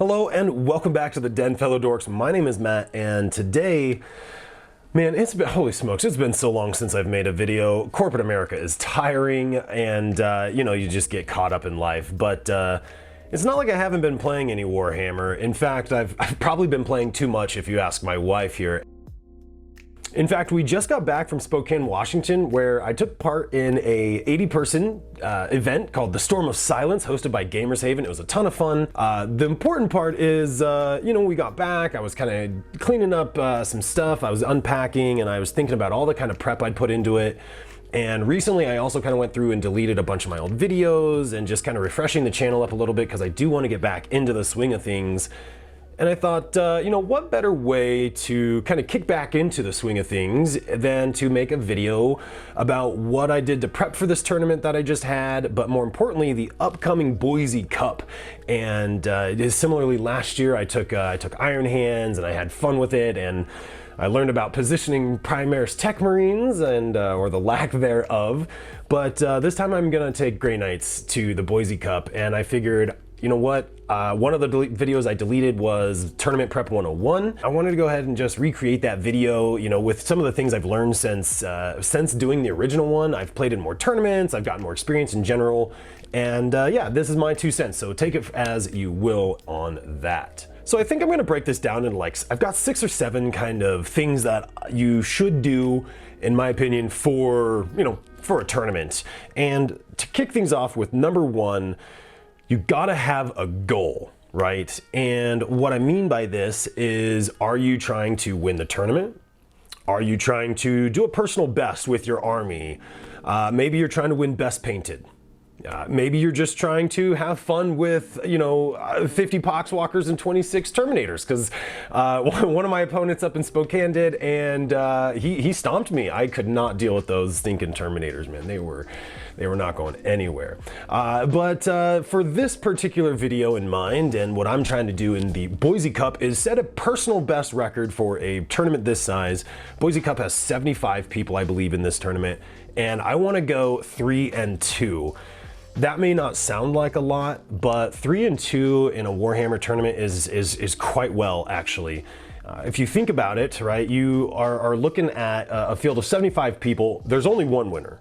Hello and welcome back to the Den, fellow dorks. My name is Matt, and today, man, it's been, holy smokes, it's been so long since I've made a video. Corporate America is tiring, and you know, you just get caught up in life. But it's not like I haven't been playing any Warhammer. In fact, I've probably been playing too much if you ask my wife here. In fact, we just got back from Spokane, Washington, where I took part in a 80-person event called the Storm of Silence, hosted by Gamers Haven. It was a ton of fun. The important part is, you know, we got back, I was kind of cleaning up some stuff, I was unpacking, and I was thinking about all the kind of prep I'd put into it. And recently I also kind of went through and deleted a bunch of my old videos and just kind of refreshing the channel up a little bit because I do want to get back into the swing of things. And I thought, you know, what better way to kind of kick back into the swing of things than to make a video about what I did to prep for this tournament that I just had, but more importantly, the upcoming Boise Cup. And similarly, last year I took Iron Hands and I had fun with it, and I learned about positioning Primaris Tech Marines and or the lack thereof. But this time I'm gonna take Grey Knights to the Boise Cup, and I figured, you know what? One of the videos I deleted was Tournament Prep 101. I wanted to go ahead and just recreate that video, you know, with some of the things I've learned since doing the original one. I've played in more tournaments, I've gotten more experience in general, and yeah, this is my 2 cents, so take it as you will on that. So I think I'm gonna break this down into, like, I've got 6 or 7 kind of things that you should do, in my opinion, for, you know, for a tournament. And to kick things off with number 1, you gotta have a goal, right? And what I mean by this is, are you trying to win the tournament? Are you trying to do a personal best with your army? Maybe you're trying to win best painted. Maybe you're just trying to have fun with, you know, 50 Poxwalkers and 26 Terminators, because one of my opponents up in Spokane did, and he stomped me. I could not deal with those stinking Terminators, man. They were not going anywhere. But for this particular video in mind, and what I'm trying to do in the Boise Cup is set a personal best record for a tournament this size. Boise Cup has 75 people, I believe, in this tournament, and I want to go 3-2. That may not sound like a lot, but 3-2 in a Warhammer tournament is quite well, actually. If you think about it, right, you are looking at a field of 75 people. There's only one winner,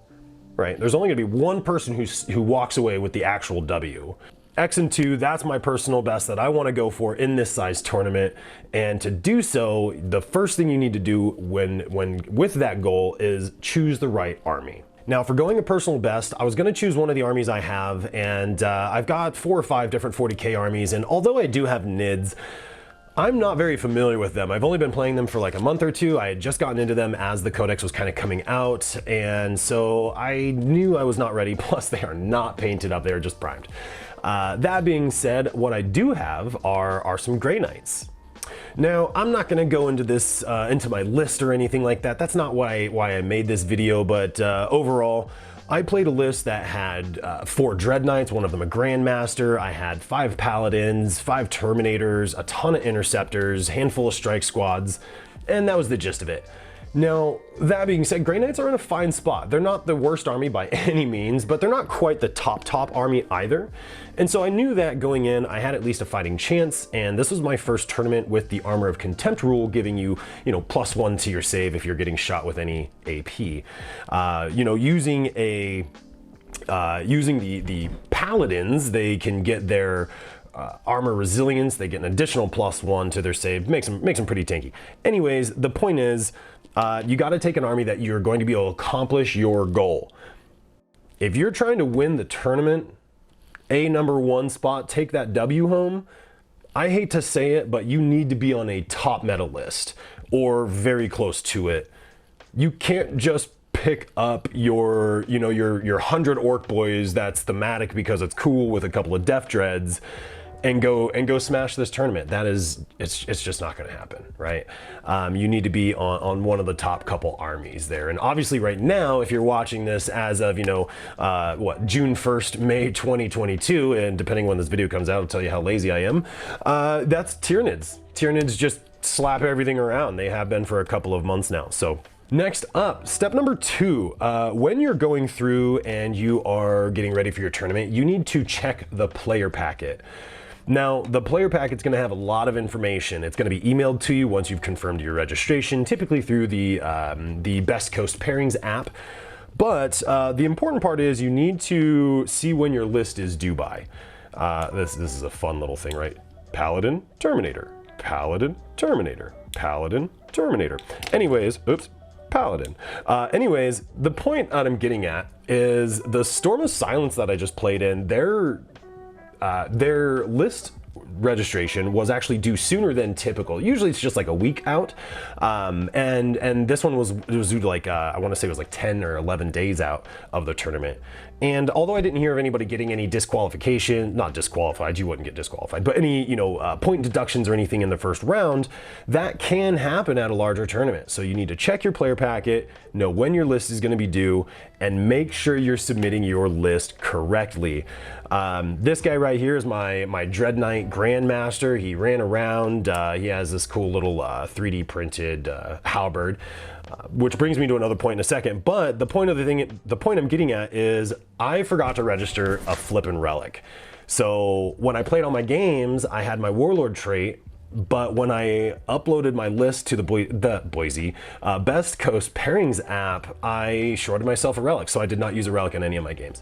right? There's only gonna be one person who walks away with the actual W. X and 2, that's my personal best that I wanna go for in this size tournament. And to do so, the first thing you need to do when with that goal is choose the right army. Now, for going a personal best, I was gonna choose one of the armies I have, and I've got 4 or 5 different 40K armies, and although I do have NIDs, I'm not very familiar with them. I've only been playing them for like a month or 2. I had just gotten into them as the Codex was kind of coming out, and so I knew I was not ready, plus they are not painted up, they're just primed. That being said, what I do have are some Grey Knights. Now, I'm not gonna go into this, into my list or anything like that. That's not why I made this video, but overall, I played a list that had 4 Dread Knights, one of them a Grandmaster. I had 5 Paladins, 5 Terminators, a ton of Interceptors, handful of Strike Squads, and that was the gist of it. Now, that being said, Grey Knights are in a fine spot. They're not the worst army by any means, but they're not quite the top army either. And so I knew that going in, I had at least a fighting chance, and this was my first tournament with the Armor of Contempt rule, giving you, you know, +1 to your save if you're getting shot with any AP. You know, using the Paladins, they can get their armor resilience, they get an additional +1 to their save, makes them pretty tanky. Anyways, the point is, you gotta take an army that you're going to be able to accomplish your goal. If you're trying to win the tournament, a number 1 spot, take that W home, I hate to say it, but you need to be on a top meta list, or very close to it. You can't just pick up your 100 Orc Boys that's thematic because it's cool with a couple of Death Dreads, and go smash this tournament. It's just not gonna happen, right? You need to be on one of the top couple armies there. And obviously right now, if you're watching this as of, you know, June 1st, May 2022, and depending when this video comes out, I'll tell you how lazy I am, that's Tyranids. Tyranids just slap everything around. They have been for a couple of months now, so. Next up, step number 2, when you're going through and you are getting ready for your tournament, you need to check the player packet. Now, the player packet's going to have a lot of information. It's going to be emailed to you once you've confirmed your registration, typically through the Best Coast Pairings app. But the important part is you need to see when your list is due by. This is a fun little thing, right? Paladin, Terminator, Paladin, Terminator, Paladin, Terminator. Anyways, oops, Paladin. Anyways, the point that I'm getting at is the Storm of Silence that I just played in, their list registration was actually due sooner than typical. Usually it's just like a week out, and this one was due to like I want to say it was like 10 or 11 days out of the tournament. And although I didn't hear of anybody getting any disqualification, not disqualified, you wouldn't get disqualified, but any point deductions or anything in the first round, that can happen at a larger tournament. So you need to check your player packet, know when your list is going to be due, and make sure you're submitting your list correctly. This guy right here is my Dread Knight Grandmaster. He ran around. He has this cool little 3D printed halberd. Which brings me to another point in a second, but the point I'm getting at is I forgot to register a flippin' relic. So when I played all my games, I had my Warlord trait, but when I uploaded my list to the Boise Best Coast Pairings app, I shorted myself a relic, so I did not use a relic in any of my games.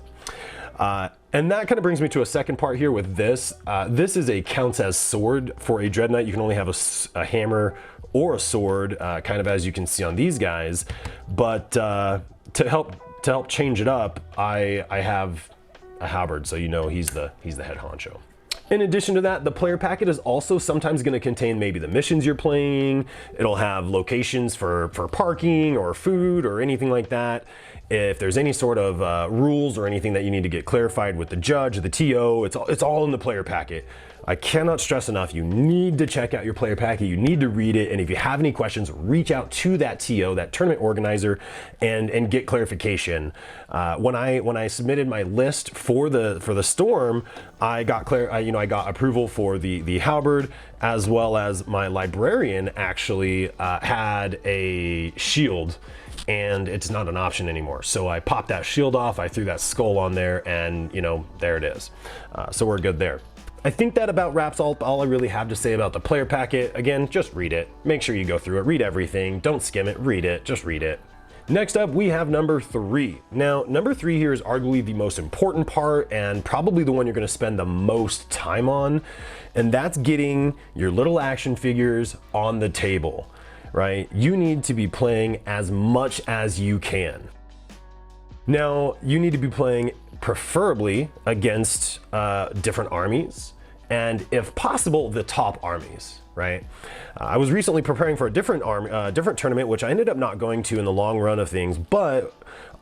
And that kind of brings me to a second part here with this. This is a counts as sword for a Dread Knight. You can only have a hammer or a sword, kind of as you can see on these guys. But to help change it up, I have a halberd, so you know he's the head honcho. In addition to that, the player packet is also sometimes going to contain maybe the missions you're playing. It'll have locations for parking or food or anything like that. If there's any sort of rules or anything that you need to get clarified with the judge, the TO, it's all in the player packet. I cannot stress enough, you need to check out your player packet, you need to read it, and if you have any questions, reach out to that TO, that tournament organizer, and get clarification. When I submitted my list for the Storm, I got I got approval for the halberd, as well as my librarian actually had a shield, and it's not an option anymore. So I popped that shield off, I threw that skull on there, and there it is. So we're good there. I think that about wraps all I really have to say about the player packet. Again, just read it. Make sure you go through it, read everything. Don't skim it, read it, just read it. Next up, we have number 3. Now, number 3 here is arguably the most important part and probably the one you're gonna spend the most time on, and that's getting your little action figures on the table, right? You need to be playing as much as you can. Now, you need to be playing preferably against different armies, and if possible, the top armies, right? I was recently preparing for a different tournament, which I ended up not going to in the long run of things, but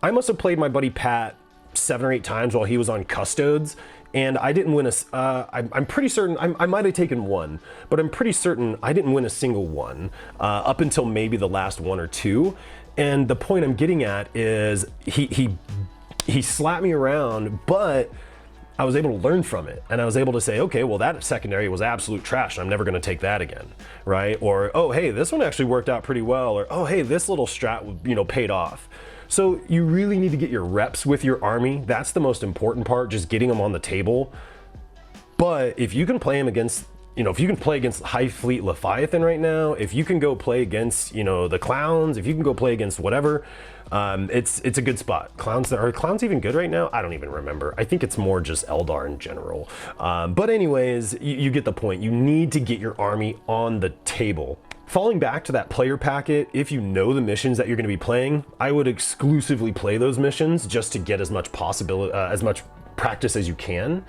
I must have played my buddy Pat 7 or 8 times while he was on Custodes, and I didn't win I'm pretty certain, I might have taken one, but I'm pretty certain I didn't win a single one up until maybe the last 1 or 2. And the point I'm getting at is he slapped me around, but I was able to learn from it, and I was able to say, okay, well, that secondary was absolute trash, and I'm never going to take that again, right? Or, oh, hey, this one actually worked out pretty well, or, oh, hey, this little strat, paid off. So you really need to get your reps with your army. That's the most important part, just getting them on the table. But if you can play them against, if you can play against High Fleet Leviathan right now, if you can go play against, the Clowns, if you can go play against whatever, it's a good spot. Are Clowns even good right now? I don't even remember. I think it's more just Eldar in general. But anyways, you get the point. You need to get your army on the table. Falling back to that player packet, if you know the missions that you're going to be playing, I would exclusively play those missions just to get as much practice as you can.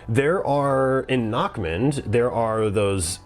There are, in Nachmund, there are those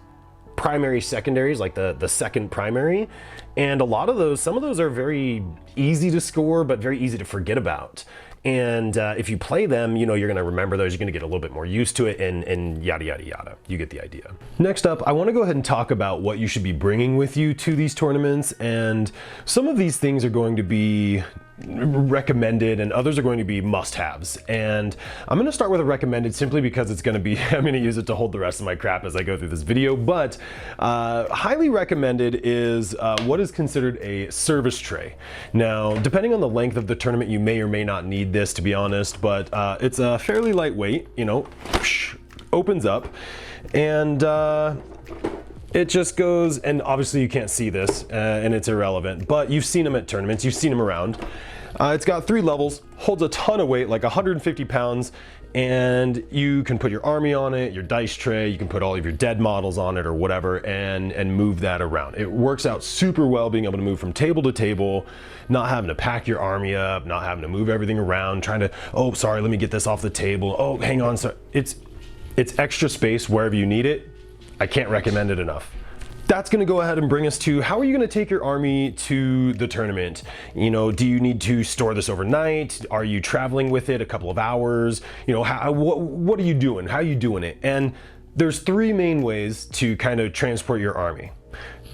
primary secondaries, like the second primary, and a lot of those, some of those are very easy to score, but very easy to forget about. And if you play them, you're going to remember those, you're going to get a little bit more used to it, and yada, yada, yada. You get the idea. Next up, I want to go ahead and talk about what you should be bringing with you to these tournaments, and some of these things are going to be recommended and others are going to be must-haves. And I'm going to start with a recommended simply because it's going to be, I'm going to use it to hold the rest of my crap as I go through this video, but highly recommended is what is considered a service tray. Now, depending on the length of the tournament, you may or may not need this, to be honest, but it's fairly lightweight, opens up. And it just goes, and obviously you can't see this, and it's irrelevant, but you've seen them at tournaments, you've seen them around. It's got 3 levels, holds a ton of weight, like 150 pounds, and you can put your army on it, your dice tray, you can put all of your dead models on it or whatever, and move that around. It works out super well being able to move from table to table, not having to pack your army up, not having to move everything around, trying to, oh, sorry, let me get this off the table, oh, hang on, sorry. It's extra space wherever you need it. I can't recommend it enough. That's gonna go ahead and bring us to, how are you gonna take your army to the tournament? You know, do you need to store this overnight? Are you traveling with it a couple of hours? You know, what are you doing? How are you doing it? And there's 3 main ways to kind of transport your army.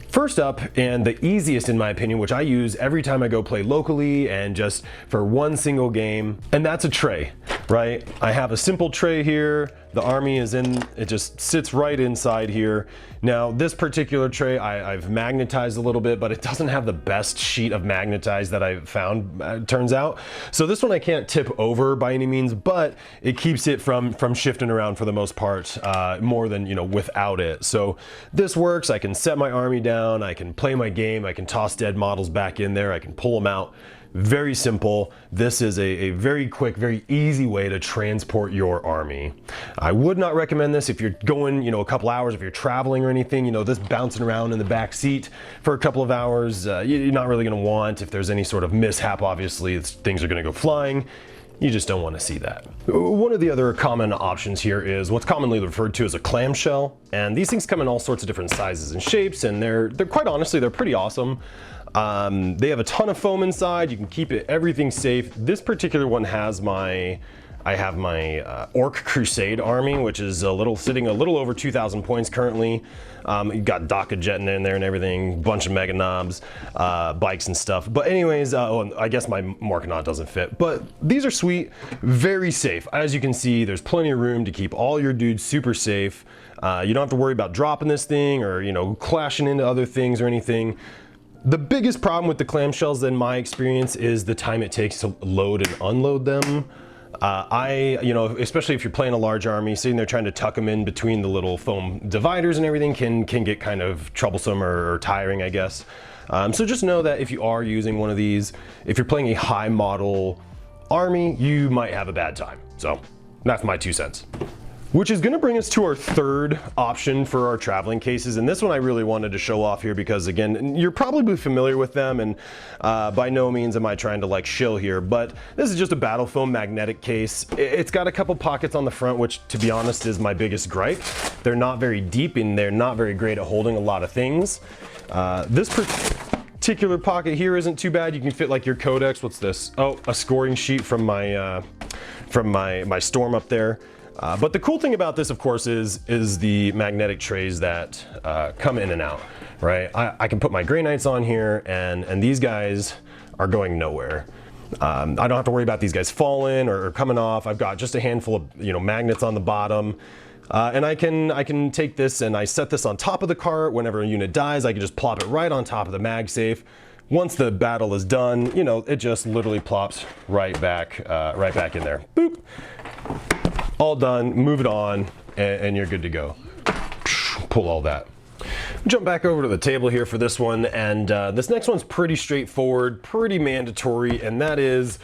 First up, and the easiest in my opinion, which I use every time I go play locally and just for one single game, and that's a tray, right? I have a simple tray here. The army is in, it just sits right inside here. Now this particular tray I've magnetized a little bit, but it doesn't have the best sheet of magnetized that I've found, turns out. So this one I can't tip over by any means, but it keeps it from shifting around for the most part, more than, you know, without it. So this works. I can set my army down, I can play my game, I can toss dead models back in there, I can pull them out. Very simple. This is a very quick, very easy way to transport your army. I would not recommend this if you're going, you know, a couple hours, if you're traveling or anything, you know, this bouncing around in the back seat for a couple of hours, you're not really going to want. If there's any sort of mishap, obviously things are going to go flying. You just don't want to see that. One of the other common options here is what's commonly referred to as a clamshell. And these things come in all sorts of different sizes and shapes, and they're quite honestly, they're pretty awesome. They have a ton of foam inside. You can keep everything safe. This particular one has I have my Orc Crusade army, which is sitting a little over 2,000 points currently. You've got DACA jetting in there and everything, bunch of mega knobs, bikes and stuff. But anyways, oh, I guess my Morkanaut doesn't fit, but these are sweet, very safe. As you can see, there's plenty of room to keep all your dudes super safe. You don't have to worry about dropping this thing or, you know, clashing into other things or anything. The biggest problem with the clamshells in my experience is the time it takes to load and unload them. You know, especially if you're playing a large army, sitting there trying to tuck them in between the little foam dividers and everything can get kind of troublesome or tiring, I guess. So just know that if you are using one of these, if you're playing a high model army, you might have a bad time. So that's my 2 cents. Which is gonna bring us to our 3rd option for our traveling cases. And this one I really wanted to show off here because, again, you're probably familiar with them, and by no means am I trying to like shill here, but this is just a battle foam magnetic case. It's got a couple pockets on the front, which to be honest is my biggest gripe. They're not very deep and they're not very great at holding a lot of things. This particular pocket here isn't too bad. You can fit like your codex. What's this? Oh, a scoring sheet from my storm up there. But the cool thing about this, of course, is the magnetic trays that come in and out, right? I can put my Grey Knights on here, and these guys are going nowhere. I don't have to worry about these guys falling or coming off. I've got just a handful of, you know, magnets on the bottom. And I can take this and I set this on top of the cart. Whenever a unit dies, I can just plop it right on top of the mag safe. Once the battle is done, you know, it just literally plops right back in there. Boop. All done, move it on, and you're good to go. Pull all that. Jump back over to the table here for this one, and this next one's pretty straightforward, pretty mandatory, and that is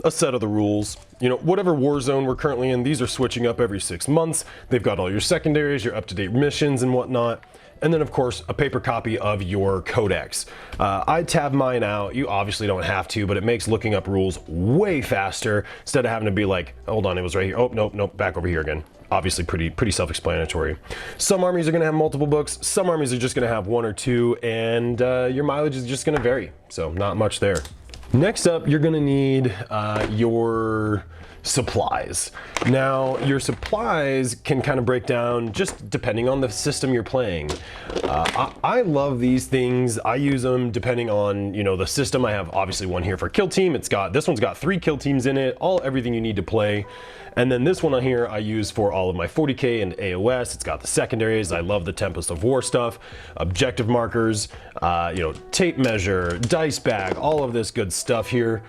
a set of the rules. You know, whatever war zone we're currently in, these are switching up every 6 months. They've got all your secondaries, your up-to-date missions and whatnot. And then of course, a paper copy of your codex. I tab mine out. You obviously don't have to, but it makes looking up rules way faster instead of having to be like, hold on, it was right here. Oh, nope, back over here again. Obviously pretty self-explanatory. Some armies are gonna have multiple books. Some armies are just gonna have 1 or 2, and your mileage is just gonna vary. So not much there. Next up, you're gonna need your supplies. Now, your supplies can kind of break down just depending on the system you're playing. I love these things. I use them depending on, you know, the system. I have obviously one here for kill team. This one's got 3 kill teams in it, everything you need to play. And then this one on here I use for all of my 40K and AOS. It's got the secondaries. I love the Tempest of War stuff, objective markers, you know, tape measure, dice bag, all of this good stuff here.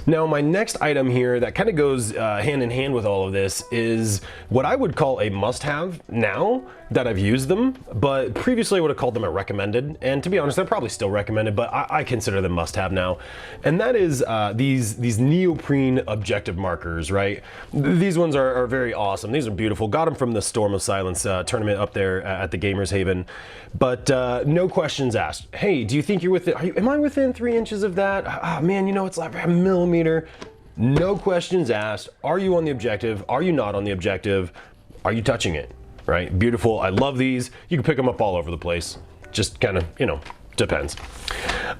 Now, my next item here that kind of goes hand in hand with all of this is what I would call a must-have now that I've used them, but previously I would have called them a recommended. And to be honest, they're probably still recommended, but I consider them must-have now. And that is these neoprene objective markers, right? These ones are very awesome. These are beautiful. Got them from the Storm of Silence tournament up there at the Gamers Haven. But no questions asked. Hey, do you think you're within? Am I within 3 inches of that? Ah, man, you know it's like a millimeter. No questions asked. Are you on the objective? Are you not on the objective? Are you touching it? Right? Beautiful. I love these. You can pick them up all over the place. Just kind of, you know, depends.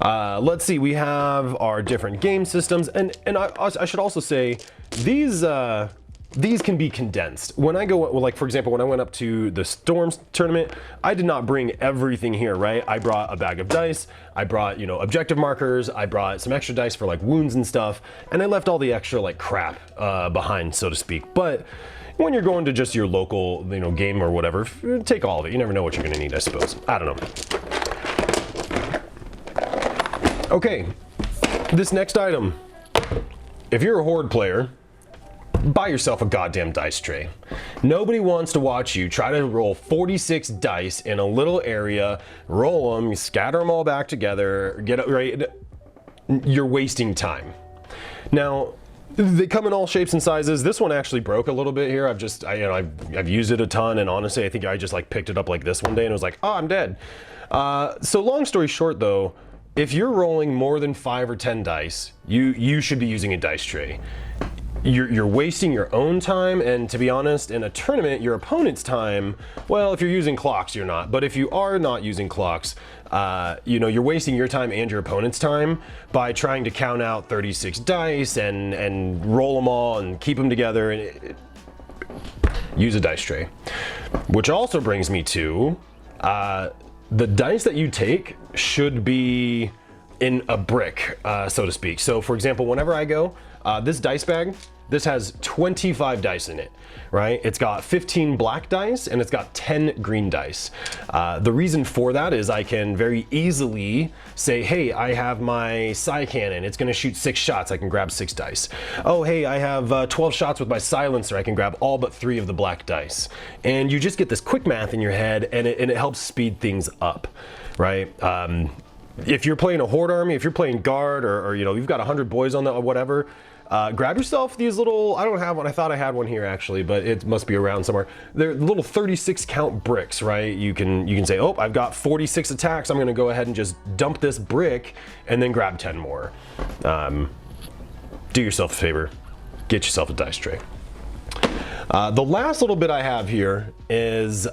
Let's see. We have our different game systems, and I should also say these can be condensed. When I go, well, like for example, when I went up to the Storms tournament, I did not bring everything here, right? I brought a bag of dice, I brought, you know, objective markers, I brought some extra dice for like wounds and stuff, and I left all the extra like crap behind, so to speak. But when you're going to just your local, you know, game or whatever, take all of it. You never know what you're gonna need, I suppose. I don't know. Okay, this next item. If you're a Horde player, buy yourself a goddamn dice tray. Nobody wants to watch you try to roll 46 dice in a little area, roll them, scatter them all back together, get it right. You're wasting time. Now, they come in all shapes and sizes. This one actually broke a little bit here. I've used it a ton, and honestly, I think I just like picked it up like this one day and it was like, oh, I'm dead. So long story short though, if you're rolling more than 5 or 10 dice, you should be using a dice tray. You're wasting your own time, and to be honest, in a tournament, your opponent's time, well, if you're using clocks, you're not. But if you are not using clocks, you know, you're wasting your time and your opponent's time by trying to count out 36 dice and roll them all and keep them together. And use a dice tray. Which also brings me to the dice that you take should be in a brick, so to speak. So for example, whenever I go, this dice bag, this has 25 dice in it, right? It's got 15 black dice and it's got 10 green dice. The reason for that is I can very easily say, hey, I have my Psy Cannon. It's gonna shoot 6 shots. I can grab 6 dice. Oh, hey, I have 12 shots with my Silencer. I can grab all but 3 of the black dice. And you just get this quick math in your head, and it helps speed things up, right? If you're playing a Horde army, if you're playing guard, or you know, you've got 100 boys on the or whatever, grab yourself these little, I don't have one, I thought I had one here actually, but it must be around somewhere. They're little 36 count bricks, right? You can say, oh, I've got 46 attacks, I'm gonna go ahead and just dump this brick and then grab 10 more. Do yourself a favor, get yourself a dice tray. The last little bit I have here is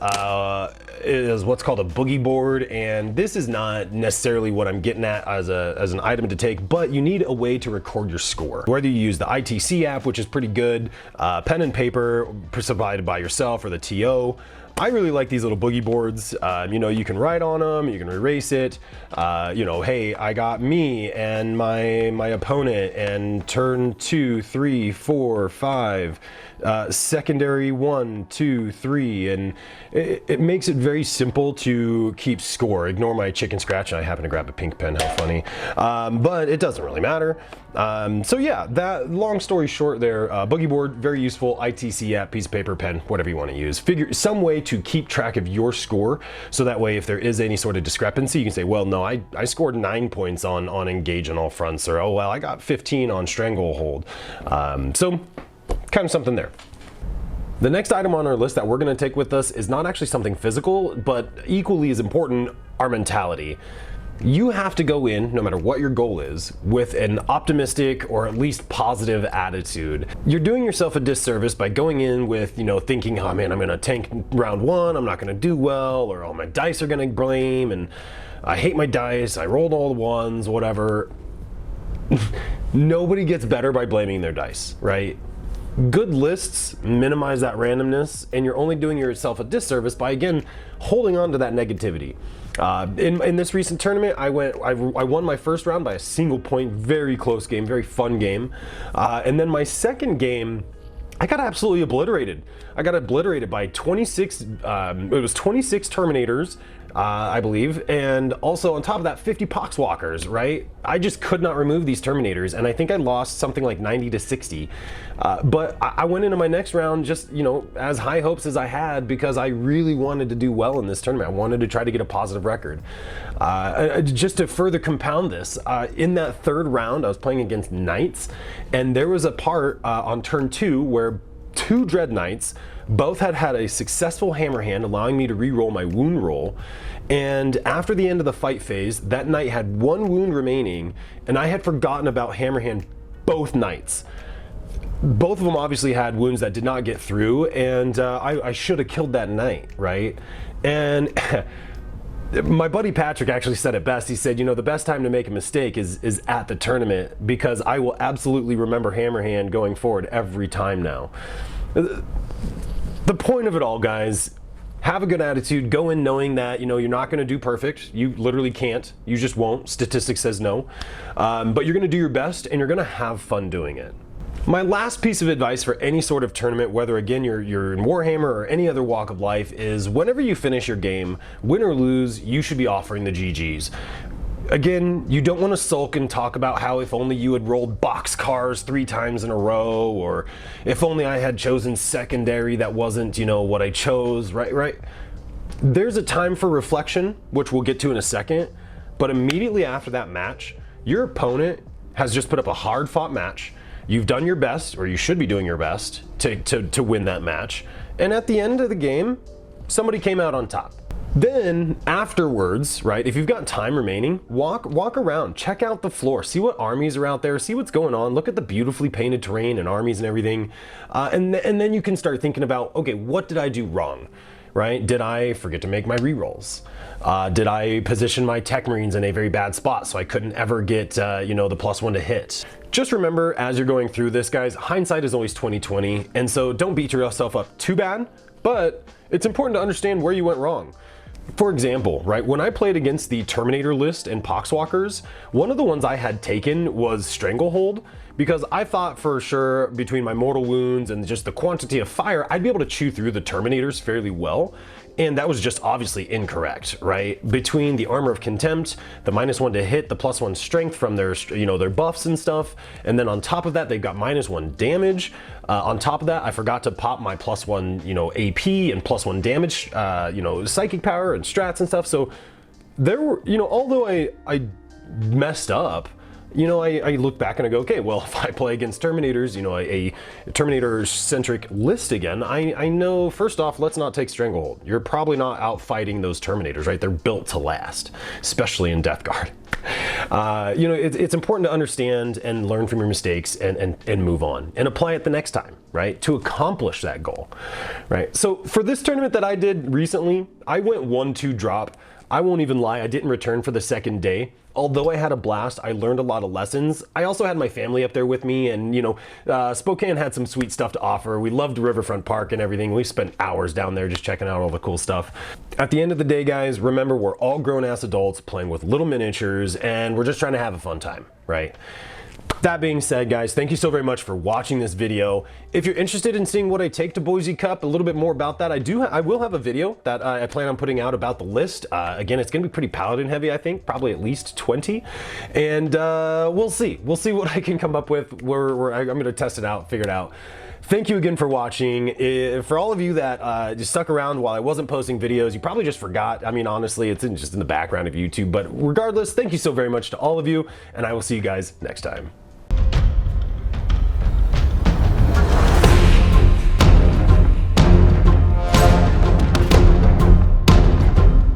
what's called a boogie board, and this is not necessarily what I'm getting at as an item to take, but you need a way to record your score. Whether you use the ITC app, which is pretty good, pen and paper provided by yourself or the TO. I really like these little boogie boards. You know, you can write on them, you can erase it. You know, hey, I got me and my opponent and turn 2, 3, 4, 5, secondary 1, 2, 3, and it makes it very simple to keep score. Ignore my chicken scratch. I happen to grab a pink pen, how funny. But it doesn't really matter. So yeah, that long story short there, boogie board, very useful. ITC app, piece of paper, pen, whatever you want to use. Figure some way to keep track of your score, so that way if there is any sort of discrepancy, you can say, well, no, I scored 9 points on engage on all fronts, or oh well, I got 15 on stranglehold. So kind of something there. The next item on our list that we're going to take with us is not actually something physical, but equally as important, our mentality. You have to go in, no matter what your goal is, with an optimistic or at least positive attitude. You're doing yourself a disservice by going in with, you know, thinking, oh man, I'm gonna tank round 1, I'm not gonna do well, or all my dice are gonna blame, and I hate my dice, I rolled all the ones, whatever. Nobody gets better by blaming their dice, right? Good lists minimize that randomness, and you're only doing yourself a disservice by, again, holding on to that negativity. In this recent tournament, I won my first round by a single point, very close game, very fun game. And then my second game, I got absolutely obliterated. I got obliterated by 26, it was 26 Terminators, I believe, and also on top of that 50 poxwalkers, right? I just could not remove these Terminators, and I think I lost something like 90 to 60. But I went into my next round just, you know, as high hopes as I had, because I really wanted to do well in this tournament. I wanted to try to get a positive record. Just to further compound this, in that third round I was playing against Knights, and there was a part on turn 2 where 2 Dread Knights both had a successful hammer hand, allowing me to re-roll my wound roll. And after the end of the fight phase, that knight had 1 wound remaining, and I had forgotten about hammer hand both knights. Both of them obviously had wounds that did not get through, and I should have killed that knight, right? And my buddy Patrick actually said it best. He said, you know, the best time to make a mistake is at the tournament, because I will absolutely remember hammer hand going forward every time now. The point of it all, guys, have a good attitude. Go in knowing that, you know, you're not going to do perfect. You literally can't. You just won't. Statistics says no. But you're going to do your best, and you're going to have fun doing it. My last piece of advice for any sort of tournament, whether again you're in Warhammer or any other walk of life, is whenever you finish your game, win or lose, you should be offering the GGs. Again, you don't want to sulk and talk about how if only you had rolled boxcars 3 times in a row, or if only I had chosen secondary that wasn't, you know, what I chose, right? There's a time for reflection, which we'll get to in a second, but immediately after that match, your opponent has just put up a hard-fought match. You've done your best, or you should be doing your best, to win that match, and at the end of the game, somebody came out on top. Then afterwards, right, if you've got time remaining, walk around, check out the floor, see what armies are out there, see what's going on, look at the beautifully painted terrain and armies and everything, and then you can start thinking about, okay, what did I do wrong, right? Did I forget to make my rerolls? Did I position my Tech Marines in a very bad spot so I couldn't ever get, you know, the +1 to hit? Just remember, as you're going through this, guys, hindsight is always 20/20, and so don't beat yourself up too bad, but it's important to understand where you went wrong. For example, right, when I played against the Terminator list and Poxwalkers, one of the ones I had taken was Stranglehold, because I thought for sure between my mortal wounds and just the quantity of fire, I'd be able to chew through the Terminators fairly well. And that was just obviously incorrect, right? Between the Armor of Contempt, the -1 to hit, the +1 strength from their, you know, their buffs and stuff, and then on top of that, they've got -1 damage. On top of that, I forgot to pop my +1, you know, AP and +1 damage, you know, psychic power and strats and stuff. So there were, you know, although I messed up, you know, I look back and I go, okay, well, if I play against Terminators, you know, a Terminator-centric list again, I know, first off, let's not take Stranglehold. You're probably not out fighting those Terminators, right? They're built to last, especially in Death Guard. You know, it's important to understand and learn from your mistakes and move on and apply it the next time, right? To accomplish that goal, right? So for this tournament that I did recently, I went 1-2 drop. I won't even lie, I didn't return for the second day. Although I had a blast, I learned a lot of lessons. I also had my family up there with me, and you know, Spokane had some sweet stuff to offer. We loved Riverfront Park and everything. We spent hours down there just checking out all the cool stuff. At the end of the day, guys, remember, we're all grown-ass adults playing with little miniatures, and we're just trying to have a fun time, right? That being said, guys, thank you so very much for watching this video. If you're interested in seeing what I take to Boise Cup, a little bit more about that, I will have a video that I plan on putting out about the list. Again, it's going to be pretty Paladin heavy, I think, probably at least 20. And we'll see. We'll see what I can come up with. I'm going to test it out, figure it out. Thank you again for watching. For all of you that just stuck around while I wasn't posting videos, you probably just forgot. I mean, honestly, it's just in the background of YouTube. But regardless, thank you so very much to all of you, and I will see you guys next time.